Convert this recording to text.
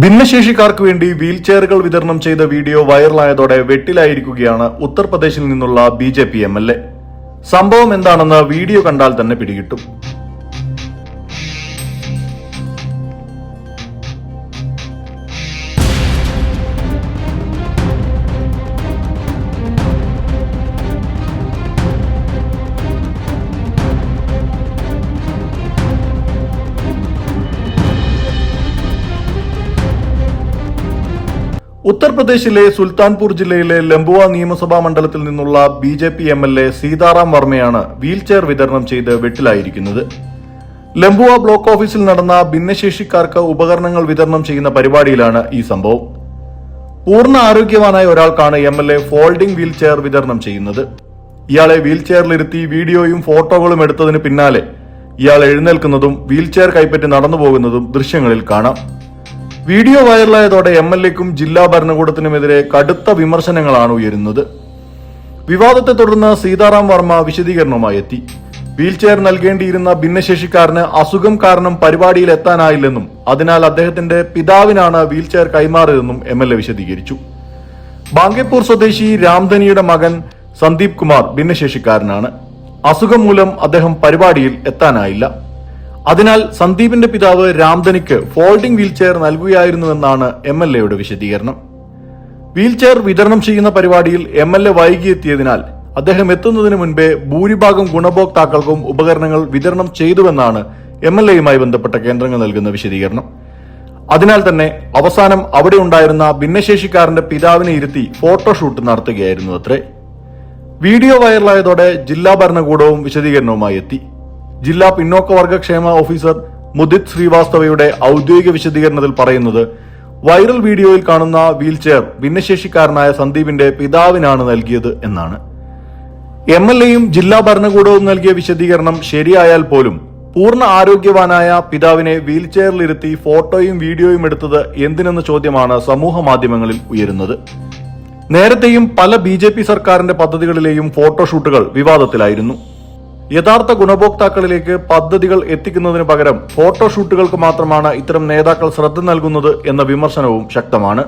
ഭിന്നശേഷിക്കാർക്ക് വേണ്ടി വീൽചെയറുകൾ വിതരണം ചെയ്ത വീഡിയോ വൈറലായതോടെ വെട്ടിലായിരിക്കുകയാണ് ഉത്തർപ്രദേശിൽ നിന്നുള്ള ബിജെപി എംഎൽഎ. സംഭവം എന്താണെന്ന് വീഡിയോ കണ്ടാൽ തന്നെ പിടികിട്ടും. ഉത്തർപ്രദേശിലെ സുൽത്താൻപൂർ ജില്ലയിലെ ലംബുവ നിയമസഭാ മണ്ഡലത്തിൽ നിന്നുള്ള ബിജെപി എംഎൽഎ സീതാറാം വർമ്മയാണ് വീൽചെയർ വിതരണം ചെയ്ത് വെട്ടിലായിരിക്കുന്നത്. ലംബുവ ബ്ലോക്ക് ഓഫീസിൽ നടന്ന ഭിന്നശേഷിക്കാർക്ക് ഉപകരണങ്ങൾ വിതരണം ചെയ്യുന്ന പരിപാടിയിലാണ് ഈ സംഭവം. പൂർണ്ണ ആരോഗ്യവാനായ ഒരാൾക്കാണ് എംഎൽഎ ഫോൾഡിംഗ് വീൽചെയർ വിതരണം ചെയ്യുന്നത്. ഇയാളെ വീൽചെയറിലിരുത്തി വീഡിയോയും ഫോട്ടോകളും എടുത്തതിന് പിന്നാലെ ഇയാൾ എഴുന്നേൽക്കുന്നതും വീൽചെയർ കൈപ്പറ്റി നടന്നുപോകുന്നതും ദൃശ്യങ്ങളിൽ കാണാം. വീഡിയോ വൈറലായതോടെ എംഎൽഎക്കും ജില്ലാ ഭരണകൂടത്തിനുമെതിരെ കടുത്ത വിമർശനങ്ങളാണ് ഉയരുന്നത്. വിവാദത്തെ തുടർന്ന് സീതാറാം വർമ്മ വിശദീകരണവുമായി എത്തി. വീൽചെയർ നൽകേണ്ടിയിരുന്ന ഭിന്നശേഷിക്കാരന് അസുഖം കാരണം പരിപാടിയിൽ എത്താനായില്ലെന്നും അതിനാൽ അദ്ദേഹത്തിന്റെ പിതാവിനാണ് വീൽചെയർ കൈമാറിയതെന്നും എംഎൽഎ വിശദീകരിച്ചു. ബാങ്കേപ്പൂർ സ്വദേശി രാംധനിയുടെ മകൻ സന്ദീപ് കുമാർ ഭിന്നശേഷിക്കാരനാണ്. അസുഖം മൂലം അദ്ദേഹം പരിപാടിയിൽ എത്താനായില്ല. അതിനാൽ സന്ദീപിന്റെ പിതാവ് രാംധനിക്ക് ഫോൾഡിംഗ് വീൽചെയർ നൽകുകയായിരുന്നുവെന്നാണ് എംഎൽഎയുടെ വിശദീകരണം. വീൽചെയർ വിതരണം ചെയ്യുന്ന പരിപാടിയിൽ എംഎൽഎ വൈകിയെത്തിയതിനാൽ അദ്ദേഹം എത്തുന്നതിന് മുൻപേ ഭൂരിഭാഗം ഗുണഭോക്താക്കൾക്കും ഉപകരണങ്ങൾ വിതരണം ചെയ്തുവെന്നാണ് എംഎൽഎയുമായി ബന്ധപ്പെട്ട കേന്ദ്രങ്ങൾ നൽകുന്ന വിശദീകരണം. അതിനാൽ തന്നെ അവസാനം അവിടെ ഉണ്ടായിരുന്ന ഭിന്നശേഷിക്കാരന്റെ പിതാവിനെ ഇരുത്തി ഫോട്ടോഷൂട്ട് നടത്തുകയായിരുന്നു അത്രേ. വീഡിയോ വൈറലായതോടെ ജില്ലാ ഭരണകൂടവും വിശദീകരണവുമായി എത്തി. ജില്ലാ പിന്നോക്കവർഗ ക്ഷേമ ഓഫീസർ മുദിത് ശ്രീവാസ്തവയുടെ ഔദ്യോഗിക വിശദീകരണത്തിൽ പറയുന്നത്, വൈറൽ വീഡിയോയിൽ കാണുന്ന വീൽചെയർ ഭിന്നശേഷിക്കാരനായ സന്ദീപിന്റെ പിതാവിനാണ് നൽകിയത് എന്നാണ്. എംഎൽഎയും ജില്ലാ ഭരണകൂടവും നൽകിയ വിശദീകരണം ശരിയായാൽ പോലും പൂർണ്ണ ആരോഗ്യവാനായ പിതാവിനെ വീൽചെയറിലിരുത്തി ഫോട്ടോയും വീഡിയോയും എടുത്തത് എന്തിനെന്ന ചോദ്യമാണ് സമൂഹ മാധ്യമങ്ങളിൽ ഉയരുന്നത്. നേരത്തെയും പല ബിജെപി സർക്കാരിന്റെ പദ്ധതികളിലെയും ഫോട്ടോഷൂട്ടുകൾ വിവാദത്തിലായിരുന്നു. യഥാർത്ഥ ഗുണഭോക്താക്കളിലേക്ക് പദ്ധതികൾ എത്തിക്കുന്നതിന് പകരം ഫോട്ടോഷൂട്ടുകൾക്ക് മാത്രമാണ് ഇത്തരം നേതാക്കൾ ശ്രദ്ധ നൽകുന്നത് എന്ന വിമർശനവും ശക്തമാണ്.